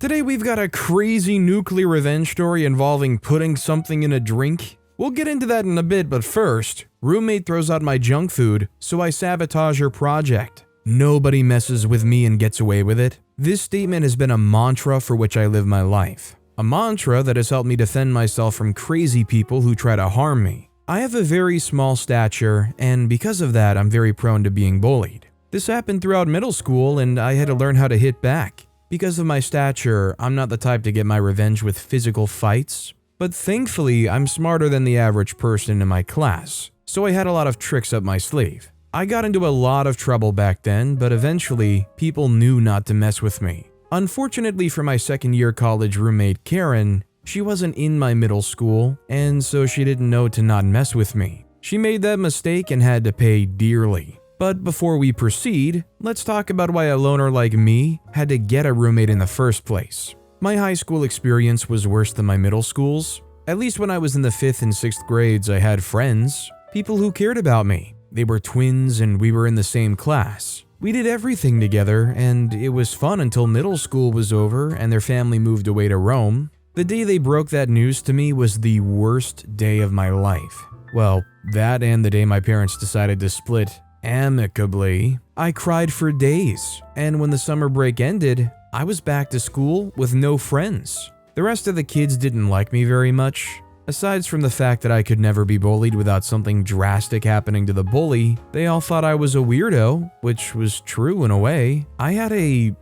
Today we've got a crazy nuclear revenge story involving putting something in a drink. We'll get into that in a bit, but first, roommate throws out my junk food, so I sabotage her project. Nobody messes with me and gets away with it. This statement has been a mantra for which I live my life. A mantra that has helped me defend myself from crazy people who try to harm me. I have a very small stature, and because of that, I'm very prone to being bullied. This happened throughout middle school, and I had to learn how to hit back. Because of my stature, I'm not the type to get my revenge with physical fights. But thankfully, I'm smarter than the average person in my class, so I had a lot of tricks up my sleeve. I got into a lot of trouble back then, but eventually, people knew not to mess with me. Unfortunately for my second-year college roommate Karen, she wasn't in my middle school, and so she didn't know to not mess with me. She made that mistake and had to pay dearly. But before we proceed, let's talk about why a loner like me had to get a roommate in the first place. My high school experience was worse than my middle school's. At least when I was in the 5th and 6th grades, I had friends, people who cared about me. They were twins and we were in the same class. We did everything together, and it was fun until middle school was over and their family moved away to Rome. The day they broke that news to me was the worst day of my life. Well, that and the day my parents decided to split amicably. I cried for days, and when the summer break ended, I was back to school with no friends. The rest of the kids didn't like me very much. Aside from the fact that I could never be bullied without something drastic happening to the bully, they all thought I was a weirdo, which was true in a way. I had a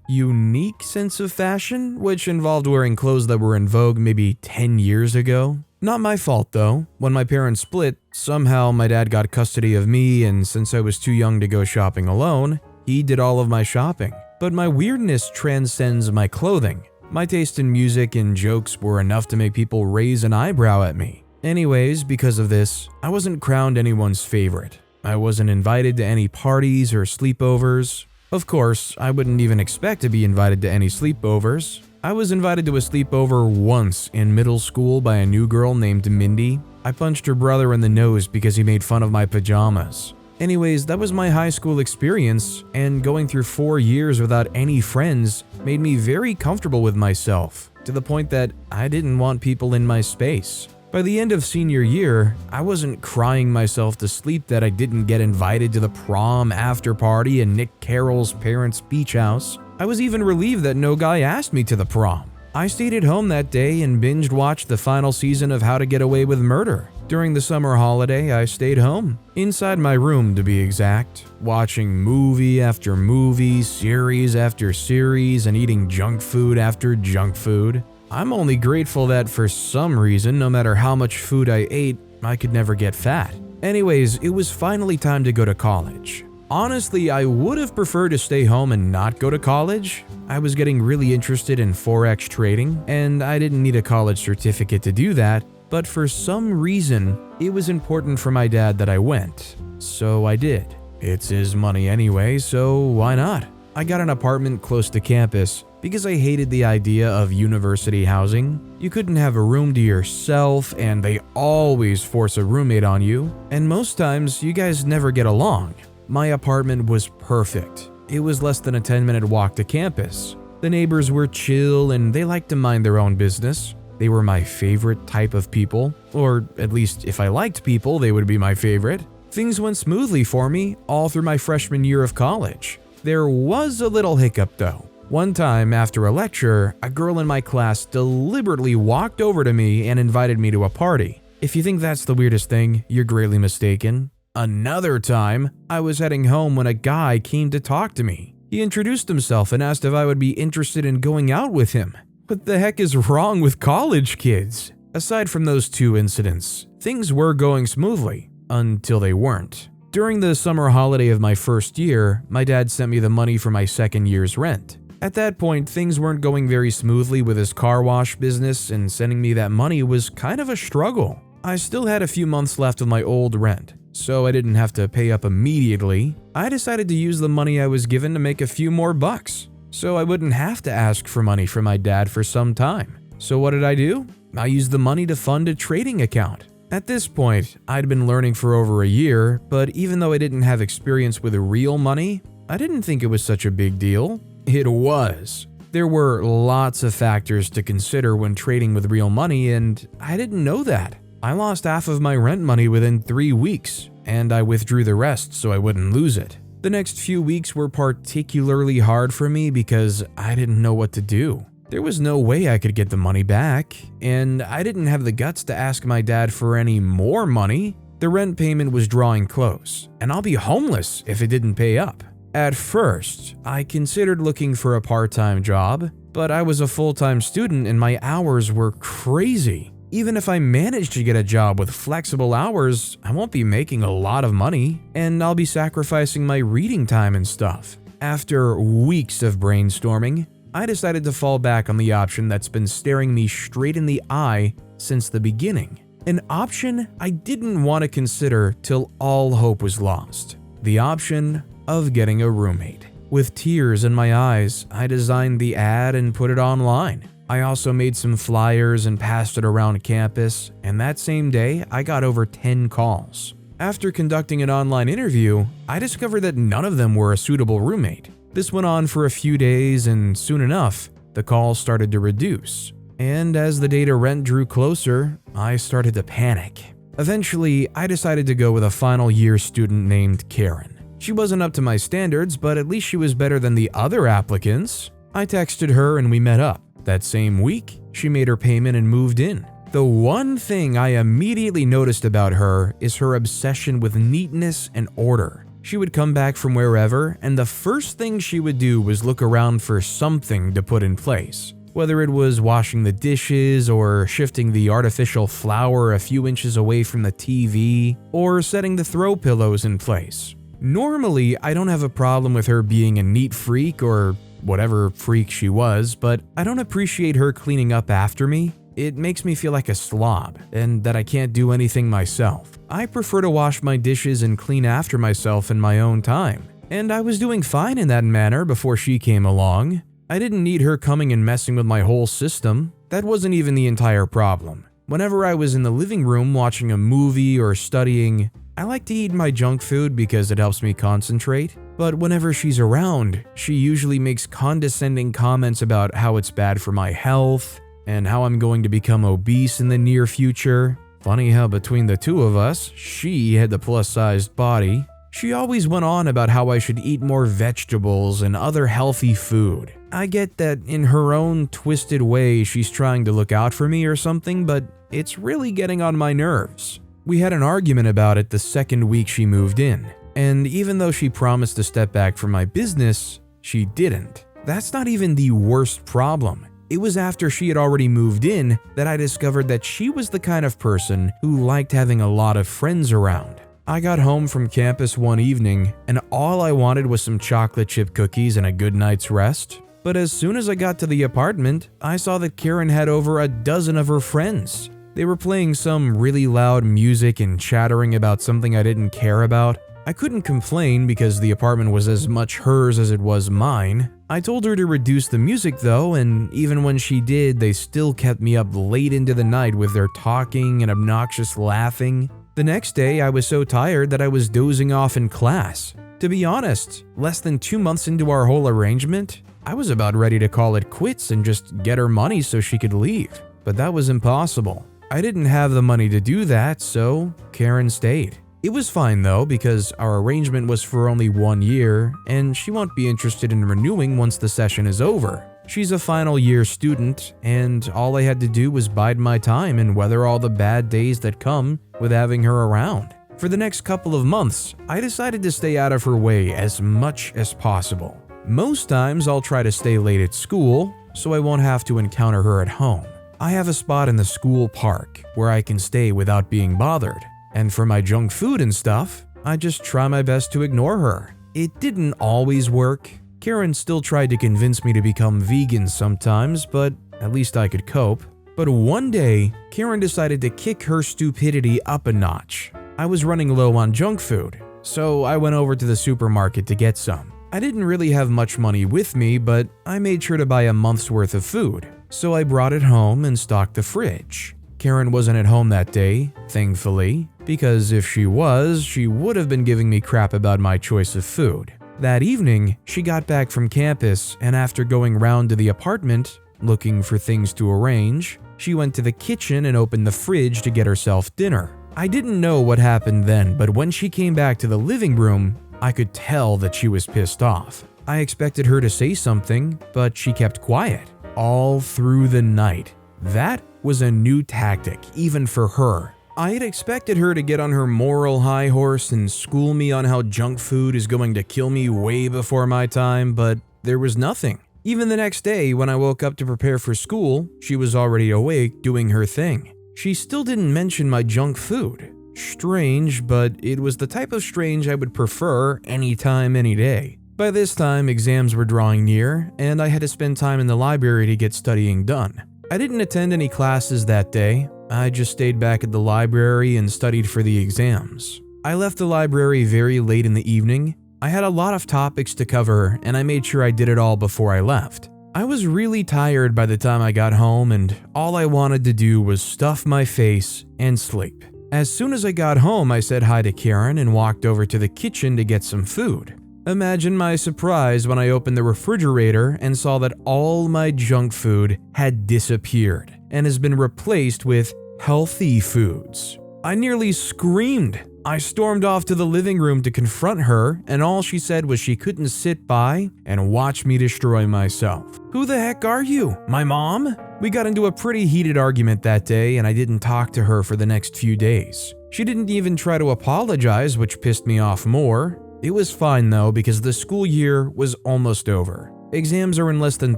unique sense of fashion, which involved wearing clothes that were in vogue maybe 10 years ago. Not my fault though. When my parents split, somehow my dad got custody of me, and since I was too young to go shopping alone, he did all of my shopping. But my weirdness transcends my clothing. My taste in music and jokes were enough to make people raise an eyebrow at me. Anyways, because of this, I wasn't crowned anyone's favorite. I wasn't invited to any parties or sleepovers. Of course, I wouldn't even expect to be invited to any sleepovers. I was invited to a sleepover once in middle school by a new girl named Mindy. I punched her brother in the nose because he made fun of my pajamas. Anyways, that was my high school experience, and going through 4 years without any friends made me very comfortable with myself, to the point that I didn't want people in my space. By the end of senior year, I wasn't crying myself to sleep that I didn't get invited to the prom after party and Nick Carroll's parents' beach house. I was even relieved that no guy asked me to the prom. I stayed at home that day and binge-watched the final season of How to Get Away with Murder. During the summer holiday, I stayed home, inside my room to be exact, watching movie after movie, series after series, and eating junk food after junk food. I'm only grateful that for some reason, no matter how much food I ate, I could never get fat. Anyways, it was finally time to go to college. Honestly, I would have preferred to stay home and not go to college. I was getting really interested in Forex trading, and I didn't need a college certificate to do that, but for some reason, it was important for my dad that I went. So I did. It's his money anyway, so why not? I got an apartment close to campus because I hated the idea of university housing. You couldn't have a room to yourself, and they always force a roommate on you, and most times you guys never get along. My apartment was perfect. It was less than a 10-minute walk to campus. The neighbors were chill and they liked to mind their own business. They were my favorite type of people, or at least if I liked people, they would be my favorite. Things went smoothly for me all through my freshman year of college. There was a little hiccup though. One time after a lecture, a girl in my class deliberately walked over to me and invited me to a party. If you think that's the weirdest thing, you're greatly mistaken. Another time, I was heading home when a guy came to talk to me. He introduced himself and asked if I would be interested in going out with him. What the heck is wrong with college kids? Aside from those 2 incidents, things were going smoothly, until they weren't. During the summer holiday of my first year, my dad sent me the money for my second year's rent. At that point, things weren't going very smoothly with his car wash business, and sending me that money was kind of a struggle. I still had a few months left of my old rent, so I didn't have to pay up immediately. I decided to use the money I was given to make a few more bucks, so I wouldn't have to ask for money from my dad for some time. So what did I do? I used the money to fund a trading account. At this point, I'd been learning for over a year, but even though I didn't have experience with real money, I didn't think it was such a big deal. It was. There were lots of factors to consider when trading with real money, and I didn't know that. I lost half of my rent money within 3 weeks, and I withdrew the rest so I wouldn't lose it. The next few weeks were particularly hard for me because I didn't know what to do. There was no way I could get the money back, and I didn't have the guts to ask my dad for any more money. The rent payment was drawing close, and I'll be homeless if it didn't pay up. At first, I considered looking for a part-time job, but I was a full-time student and my hours were crazy. Even if I manage to get a job with flexible hours, I won't be making a lot of money, and I'll be sacrificing my reading time and stuff. After weeks of brainstorming, I decided to fall back on the option that's been staring me straight in the eye since the beginning. An option I didn't want to consider till all hope was lost. The option of getting a roommate. With tears in my eyes, I designed the ad and put it online. I also made some flyers and passed it around campus, and that same day, I got over 10 calls. After conducting an online interview, I discovered that none of them were a suitable roommate. This went on for a few days, and soon enough, the calls started to reduce. And as the day to rent drew closer, I started to panic. Eventually, I decided to go with a final year student named Karen. She wasn't up to my standards, but at least she was better than the other applicants. I texted her and we met up. That same week, she made her payment and moved in. The one thing I immediately noticed about her is her obsession with neatness and order. She would come back from wherever, and the first thing she would do was look around for something to put in place. Whether it was washing the dishes, or shifting the artificial flower a few inches away from the TV, or setting the throw pillows in place. Normally, I don't have a problem with her being a neat freak or whatever freak she was, but I don't appreciate her cleaning up after me. It makes me feel like a slob, and that I can't do anything myself. I prefer to wash my dishes and clean after myself in my own time, and I was doing fine in that manner before she came along. I didn't need her coming and messing with my whole system. That wasn't even the entire problem. Whenever I was in the living room watching a movie or studying, I like to eat my junk food because it helps me concentrate, but whenever she's around, she usually makes condescending comments about how it's bad for my health, and how I'm going to become obese in the near future. Funny how between the two of us, she had the plus-sized body. She always went on about how I should eat more vegetables and other healthy food. I get that in her own twisted way she's trying to look out for me or something, but it's really getting on my nerves. We had an argument about it the second week she moved in, and even though she promised to step back from my business, she didn't. That's not even the worst problem. It was after she had already moved in that I discovered that she was the kind of person who liked having a lot of friends around. I got home from campus one evening, and all I wanted was some chocolate chip cookies and a good night's rest. But as soon as I got to the apartment, I saw that Karen had over a dozen of her friends. They were playing some really loud music and chattering about something I didn't care about. I couldn't complain because the apartment was as much hers as it was mine. I told her to reduce the music though, and even when she did, they still kept me up late into the night with their talking and obnoxious laughing. The next day, I was so tired that I was dozing off in class. To be honest, less than 2 months into our whole arrangement, I was about ready to call it quits and just get her money so she could leave. But that was impossible. I didn't have the money to do that, so Karen stayed. It was fine though, because our arrangement was for only 1 year, and she won't be interested in renewing once the session is over. She's a final year student, and all I had to do was bide my time and weather all the bad days that come with having her around. For the next couple of months, I decided to stay out of her way as much as possible. Most times I'll try to stay late at school, so I won't have to encounter her at home. I have a spot in the school park where I can stay without being bothered. And for my junk food and stuff, I just try my best to ignore her. It didn't always work. Karen still tried to convince me to become vegan sometimes, but at least I could cope. But one day, Karen decided to kick her stupidity up a notch. I was running low on junk food, so I went over to the supermarket to get some. I didn't really have much money with me, but I made sure to buy a month's worth of food, so I brought it home and stocked the fridge. Karen wasn't at home that day, thankfully, because if she was, she would have been giving me crap about my choice of food. That evening, she got back from campus, and after going round to the apartment, looking for things to arrange, she went to the kitchen and opened the fridge to get herself dinner. I didn't know what happened then, but when she came back to the living room, I could tell that she was pissed off. I expected her to say something, but she kept quiet all through the night. That was a new tactic, even for her. I had expected her to get on her moral high horse and school me on how junk food is going to kill me way before my time, but there was nothing. Even the next day, when I woke up to prepare for school, she was already awake doing her thing. She still didn't mention my junk food. Strange, but it was the type of strange I would prefer anytime, any day. By this time, exams were drawing near, and I had to spend time in the library to get studying done. I didn't attend any classes that day. I just stayed back at the library and studied for the exams. I left the library very late in the evening. I had a lot of topics to cover, and I made sure I did it all before I left. I was really tired by the time I got home, and all I wanted to do was stuff my face and sleep. As soon as I got home, I said hi to Karen and walked over to the kitchen to get some food. Imagine my surprise when I opened the refrigerator and saw that all my junk food had disappeared and has been replaced with healthy foods. I nearly screamed. I stormed off to the living room to confront her, and all she said was she couldn't sit by and watch me destroy myself. Who the heck are you? My mom? We got into a pretty heated argument that day, and I didn't talk to her for the next few days. She didn't even try to apologize, which pissed me off more. It was fine though, because the school year was almost over. Exams are in less than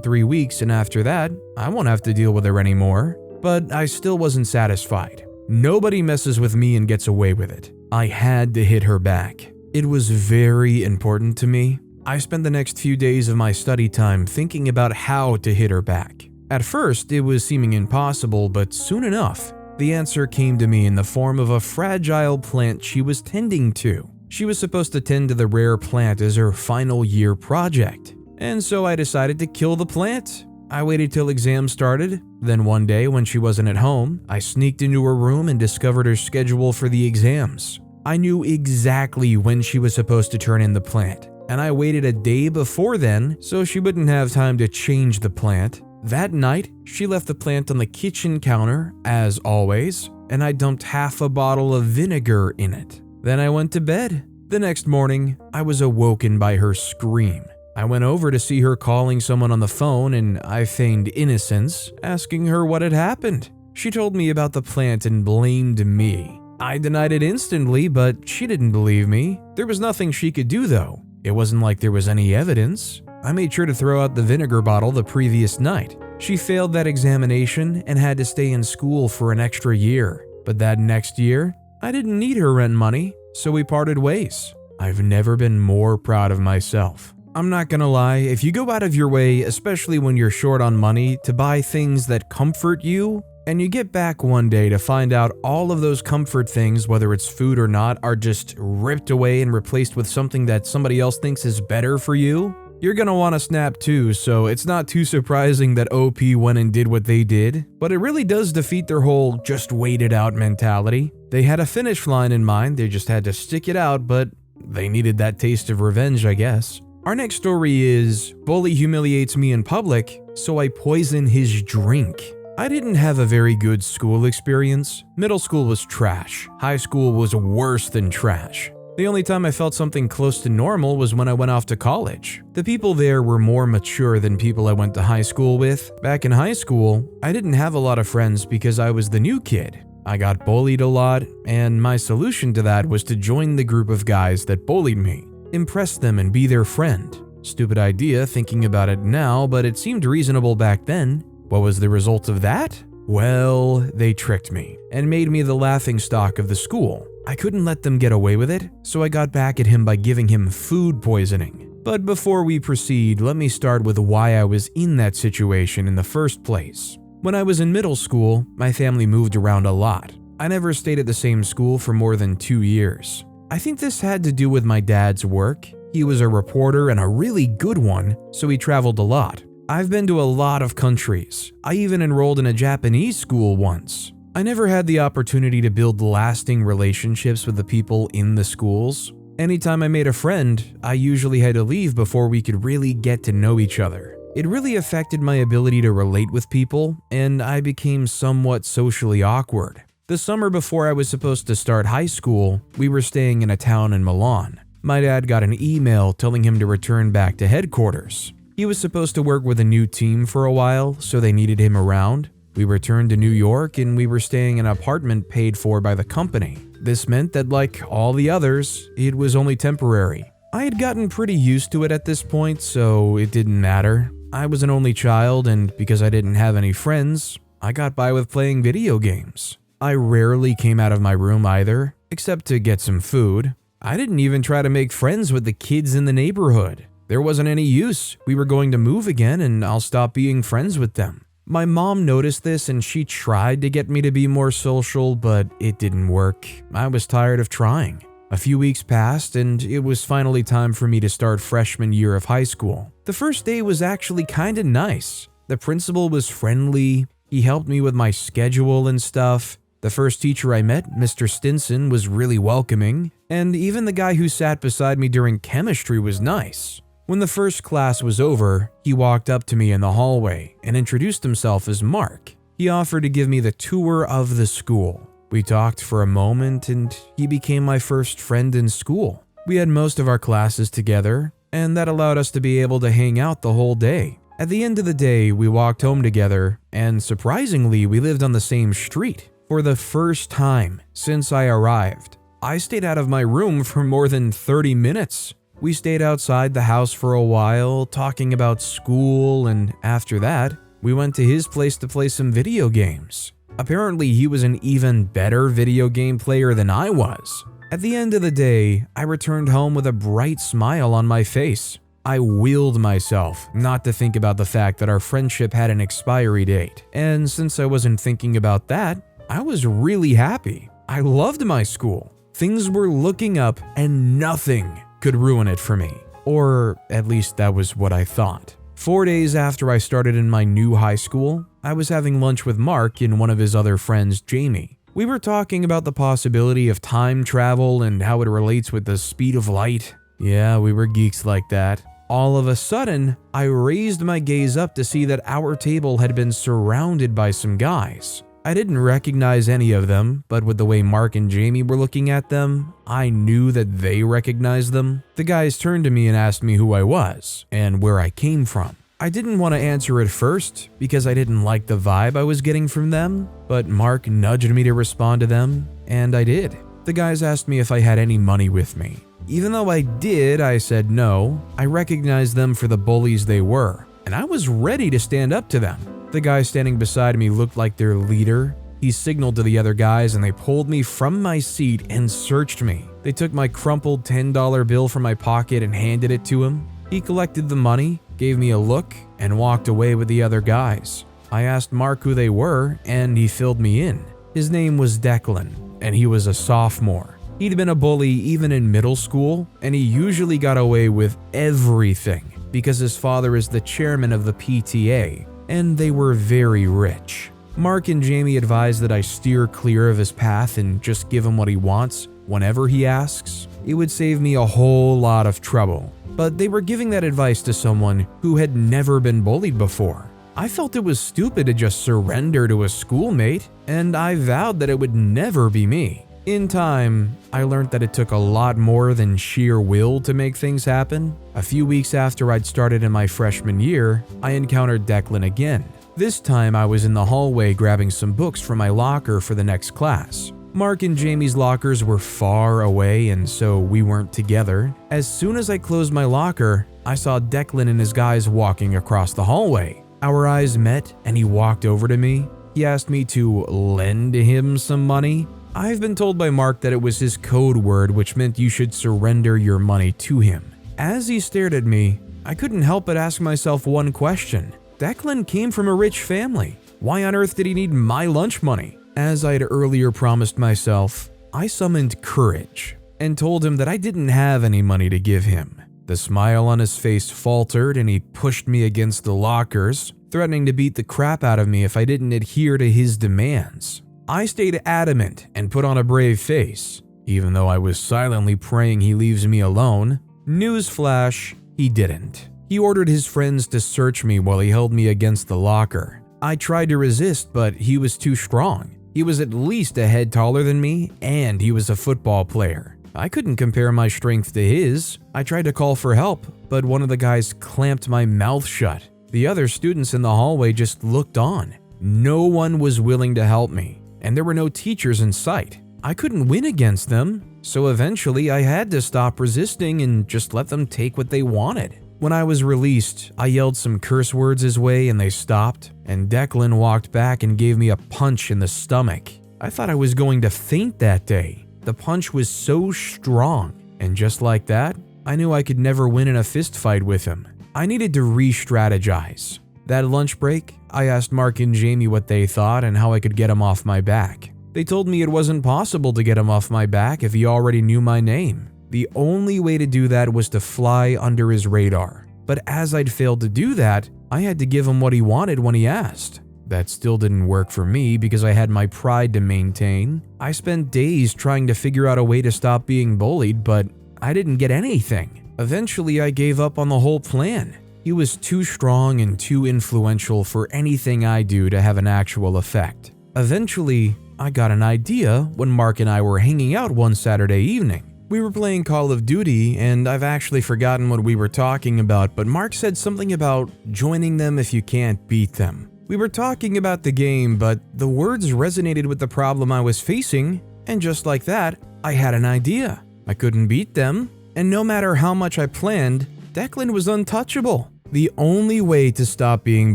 3 weeks, and after that, I won't have to deal with her anymore. But I still wasn't satisfied. Nobody messes with me and gets away with it. I had to hit her back. It was very important to me. I spent the next few days of my study time thinking about how to hit her back. At first, it was seeming impossible, but soon enough, the answer came to me in the form of a fragile plant she was tending to. She was supposed to tend to the rare plant as her final year project. And so I decided to kill the plant. I waited till exams started. Then one day when she wasn't at home, I sneaked into her room and discovered her schedule for the exams. I knew exactly when she was supposed to turn in the plant, and I waited a day before then so she wouldn't have time to change the plant. That night, she left the plant on the kitchen counter, as always, and I dumped half a bottle of vinegar in it. Then I went to bed. The next morning, I was awoken by her scream. I went over to see her calling someone on the phone, and I feigned innocence, asking her what had happened. She told me about the plant and blamed me. I denied it instantly, but she didn't believe me. There was nothing she could do though. It wasn't like there was any evidence. I made sure to throw out the vinegar bottle the previous night. She failed that examination and had to stay in school for an extra year. But that next year, I didn't need her rent money, so we parted ways. I've never been more proud of myself. I'm not gonna lie, if you go out of your way, especially when you're short on money, to buy things that comfort you, and you get back one day to find out all of those comfort things, whether it's food or not, are just ripped away and replaced with something that somebody else thinks is better for you, you're gonna wanna snap too, so it's not too surprising that OP went and did what they did, but it really does defeat their whole just wait it out mentality. They had a finish line in mind, they just had to stick it out, but they needed that taste of revenge, I guess. Our next story is, bully humiliates me in public, so I poison his drink. I didn't have a very good school experience. Middle school was trash. High school was worse than trash. The only time I felt something close to normal was when I went off to college. The people there were more mature than people I went to high school with. Back in high school, I didn't have a lot of friends because I was the new kid. I got bullied a lot, and my solution to that was to join the group of guys that bullied me. Impress them and be their friend. Stupid idea thinking about it now, but it seemed reasonable back then. What was the result of that? Well, they tricked me and made me the laughingstock of the school. I couldn't let them get away with it, so I got back at him by giving him food poisoning. But before we proceed, let me start with why I was in that situation in the first place. When I was in middle school, my family moved around a lot. I never stayed at the same school for more than 2 years. I think this had to do with my dad's work. He was a reporter and a really good one, so he traveled a lot. I've been to a lot of countries. I even enrolled in a Japanese school once. I never had the opportunity to build lasting relationships with the people in the schools. Anytime I made a friend, I usually had to leave before we could really get to know each other. It really affected my ability to relate with people, and I became somewhat socially awkward. The summer before I was supposed to start high school, we were staying in a town in Milan. My dad got an email telling him to return back to headquarters. He was supposed to work with a new team for a while, so they needed him around. We returned to New York and we were staying in an apartment paid for by the company. This meant that, like all the others, it was only temporary. I had gotten pretty used to it at this point, so it didn't matter. I was an only child, and because I didn't have any friends, I got by with playing video games. I rarely came out of my room either, except to get some food. I didn't even try to make friends with the kids in the neighborhood. There wasn't any use. We were going to move again, and I'll stop being friends with them. My mom noticed this and she tried to get me to be more social, but it didn't work. I was tired of trying. A few weeks passed and it was finally time for me to start freshman year of high school. The first day was actually kinda nice. The principal was friendly. He helped me with my schedule and stuff. The first teacher I met, Mr. Stinson, was really welcoming, and even the guy who sat beside me during chemistry was nice. When the first class was over, he walked up to me in the hallway and introduced himself as Mark. He offered to give me the tour of the school. We talked for a moment and he became my first friend in school. We had most of our classes together, and that allowed us to be able to hang out the whole day. At the end of the day, we walked home together, and surprisingly, we lived on the same street. For the first time since I arrived, I stayed out of my room for more than 30 minutes. We stayed outside the house for a while, talking about school, and after that, we went to his place to play some video games. Apparently, he was an even better video game player than I was. At the end of the day, I returned home with a bright smile on my face. I willed myself not to think about the fact that our friendship had an expiry date, and since I wasn't thinking about that, I was really happy. I loved my school. Things were looking up and nothing could ruin it for me. Or at least that was what I thought. 4 days after I started in my new high school, I was having lunch with Mark and one of his other friends, Jamie. We were talking about the possibility of time travel and how it relates with the speed of light. Yeah, we were geeks like that. All of a sudden, I raised my gaze up to see that our table had been surrounded by some guys. I didn't recognize any of them, but with the way Mark and Jamie were looking at them, I knew that they recognized them. The guys turned to me and asked me who I was and where I came from. I didn't want to answer at first because I didn't like the vibe I was getting from them, but Mark nudged me to respond to them, and I did. The guys asked me if I had any money with me. Even though I did, I said no. I recognized them for the bullies they were, and I was ready to stand up to them. The guy standing beside me looked like their leader. He signaled to the other guys and they pulled me from my seat and searched me. They took my crumpled $10 bill from my pocket and handed it to him. He collected the money, gave me a look, and walked away with the other guys. I asked Mark who they were and he filled me in. His name was Declan, and he was a sophomore. He'd been a bully even in middle school, and he usually got away with everything because his father is the chairman of the PTA. And they were very rich. Mark and Jamie advised that I steer clear of his path and just give him what he wants whenever he asks. It would save me a whole lot of trouble. But they were giving that advice to someone who had never been bullied before. I felt it was stupid to just surrender to a schoolmate, and I vowed that it would never be me. In time, I learned that it took a lot more than sheer will to make things happen. A few weeks after I'd started in my freshman year, I encountered Declan again. This time I was in the hallway grabbing some books from my locker for the next class. Mark and Jamie's lockers were far away, and so we weren't together. As soon as I closed my locker, I saw Declan and his guys walking across the hallway. Our eyes met and he walked over to me. He asked me to lend him some money. I've been told by Mark that it was his code word, which meant you should surrender your money to him. As he stared at me, I couldn't help but ask myself one question. Declan came from a rich family. Why on earth did he need my lunch money? As I'd earlier promised myself, I summoned courage and told him that I didn't have any money to give him. The smile on his face faltered and he pushed me against the lockers, threatening to beat the crap out of me if I didn't adhere to his demands. I stayed adamant and put on a brave face. even though I was silently praying he leaves me alone. Newsflash, he didn't. He ordered his friends to search me while he held me against the locker. I tried to resist, but he was too strong. He was at least a head taller than me, and he was a football player. I couldn't compare my strength to his. I tried to call for help, but one of the guys clamped my mouth shut. The other students in the hallway just looked on. No one was willing to help me, and there were no teachers in sight. I couldn't win against them, so eventually I had to stop resisting and just let them take what they wanted. When I was released, I yelled some curse words his way and they stopped, and Declan walked back and gave me a punch in the stomach. I thought I was going to faint that day. The punch was so strong, and just like that, I knew I could never win in a fist fight with him. I needed to re-strategize. That lunch break, I asked Mark and Jamie what they thought and how I could get him off my back. They told me it wasn't possible to get him off my back if he already knew my name. The only way to do that was to fly under his radar. But as I'd failed to do that, I had to give him what he wanted when he asked. That still didn't work for me because I had my pride to maintain. I spent days trying to figure out a way to stop being bullied, but I didn't get anything. Eventually, I gave up on the whole plan. He was too strong and too influential for anything I do to have an actual effect. Eventually, I got an idea when Mark and I were hanging out one Saturday evening. We were playing Call of Duty, and I've actually forgotten what we were talking about, but Mark said something about joining them if you can't beat them. We were talking about the game, but the words resonated with the problem I was facing, and just like that, I had an idea. I couldn't beat them, and no matter how much I planned, Declan was untouchable. The only way to stop being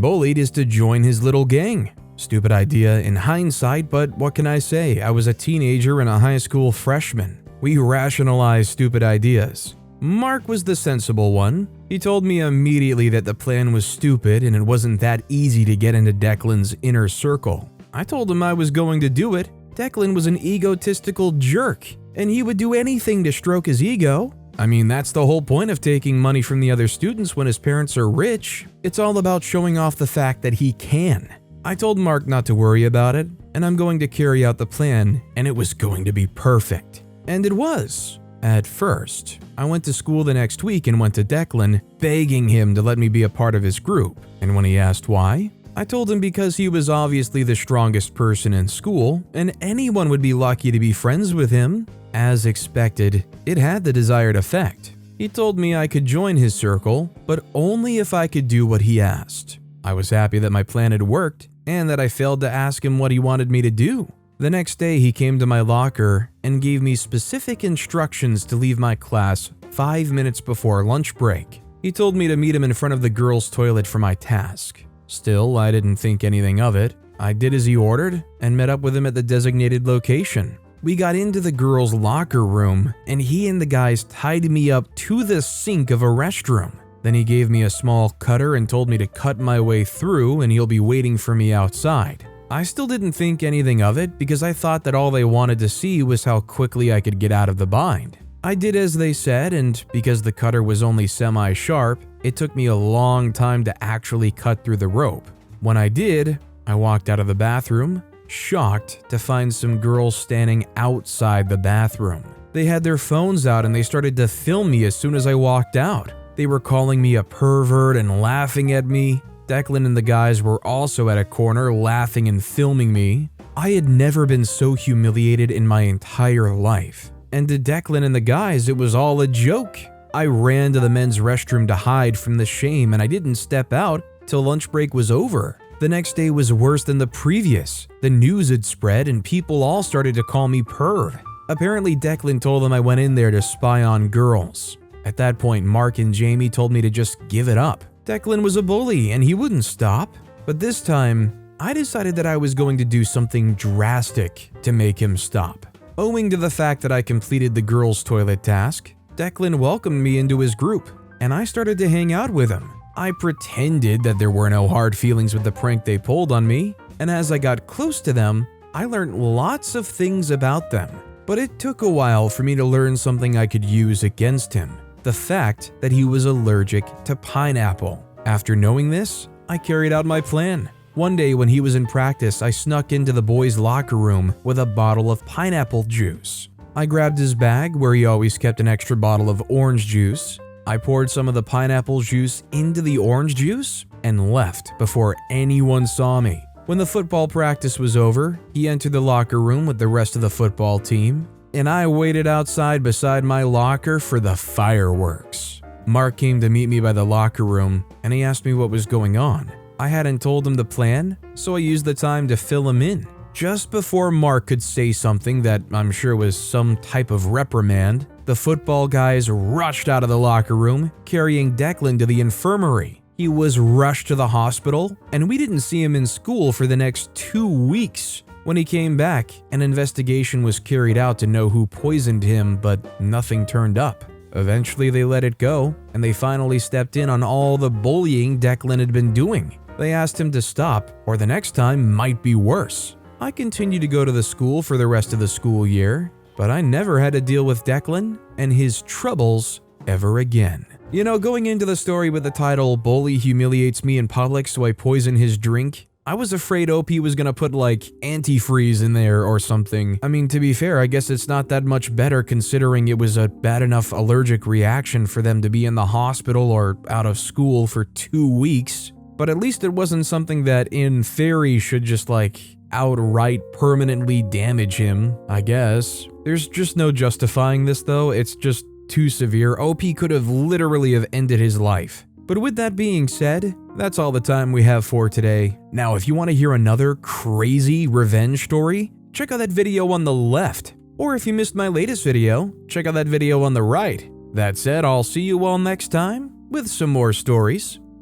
bullied is to join his little gang. Stupid idea in hindsight, but what can I say? I was a teenager and a high school freshman. We rationalized stupid ideas. Mark was the sensible one. He told me immediately that the plan was stupid and it wasn't that easy to get into Declan's inner circle. I told him I was going to do it. Declan was an egotistical jerk, and he would do anything to stroke his ego. I mean, that's the whole point of taking money from the other students when his parents are rich. It's all about showing off the fact that he can. I told Mark not to worry about it, and I'm going to carry out the plan, and it was going to be perfect. And it was. At first, I went to school the next week and went to Declan, begging him to let me be a part of his group. And when he asked why, I told him because he was obviously the strongest person in school, and anyone would be lucky to be friends with him. As expected, it had the desired effect. He told me I could join his circle, but only if I could do what he asked. I was happy that my plan had worked, and that I failed to ask him what he wanted me to do. The next day, he came to my locker and gave me specific instructions to leave my class 5 minutes before lunch break. He told me to meet him in front of the girls' toilet for my task. Still, I didn't think anything of it. I did as he ordered and met up with him at the designated location. We got into the girls' locker room, and he and the guys tied me up to the sink of a restroom. Then he gave me a small cutter and told me to cut my way through, and he'll be waiting for me outside. I still didn't think anything of it because I thought that all they wanted to see was how quickly I could get out of the bind. I did as they said, and because the cutter was only semi-sharp, it took me a long time to actually cut through the rope. When I did, I walked out of the bathroom, shocked to find some girls standing outside the bathroom. They had their phones out and they started to film me as soon as I walked out. They were calling me a pervert and laughing at me. Declan and the guys were also at a corner laughing and filming me. I had never been so humiliated in my entire life. And to Declan and the guys, it was all a joke. I ran to the men's restroom to hide from the shame, and I didn't step out till lunch break was over. The next day was worse than the previous. The news had spread and people all started to call me perv. Apparently Declan told them I went in there to spy on girls. At that point, Mark and Jamie told me to just give it up. Declan was a bully and he wouldn't stop. But this time, I decided that I was going to do something drastic to make him stop. Owing to the fact that I completed the girls' toilet task, Declan welcomed me into his group, and I started to hang out with him. I pretended that there were no hard feelings with the prank they pulled on me, and as I got close to them, I learned lots of things about them. But it took a while for me to learn something I could use against him. The fact that he was allergic to pineapple. After knowing this, I carried out my plan. One day when he was in practice, I snuck into the boys' locker room with a bottle of pineapple juice. I grabbed his bag where he always kept an extra bottle of orange juice. I poured some of the pineapple juice into the orange juice and left before anyone saw me. When the football practice was over, he entered the locker room with the rest of the football team, and I waited outside beside my locker for the fireworks. Mark came to meet me by the locker room, and he asked me what was going on. I hadn't told him the plan, so I used the time to fill him in. Just before Mark could say something that I'm sure was some type of reprimand, the football guys rushed out of the locker room, carrying Declan to the infirmary. He was rushed to the hospital, and we didn't see him in school for the next 2 weeks. When he came back, an investigation was carried out to know who poisoned him, but nothing turned up. Eventually, they let it go, and they finally stepped in on all the bullying Declan had been doing. They asked him to stop, or the next time might be worse. I continued to go to the school for the rest of the school year, but I never had to deal with Declan and his troubles ever again. You know, going into the story with the title, "Bully Humiliates Me in Public So I Poison His Drink," I was afraid OP was gonna put like antifreeze in there or something. I mean, to be fair, I guess it's not that much better considering it was a bad enough allergic reaction for them to be in the hospital or out of school for 2 weeks. But at least it wasn't something that in theory should just like outright permanently damage him, I guess. There's just no justifying this though, it's just too severe. OP could have literally have ended his life. But with that being said, that's all the time we have for today. Now, if you want to hear another crazy revenge story, check out that video on the left. Or if you missed my latest video, check out that video on the right. That said, I'll see you all next time with some more stories.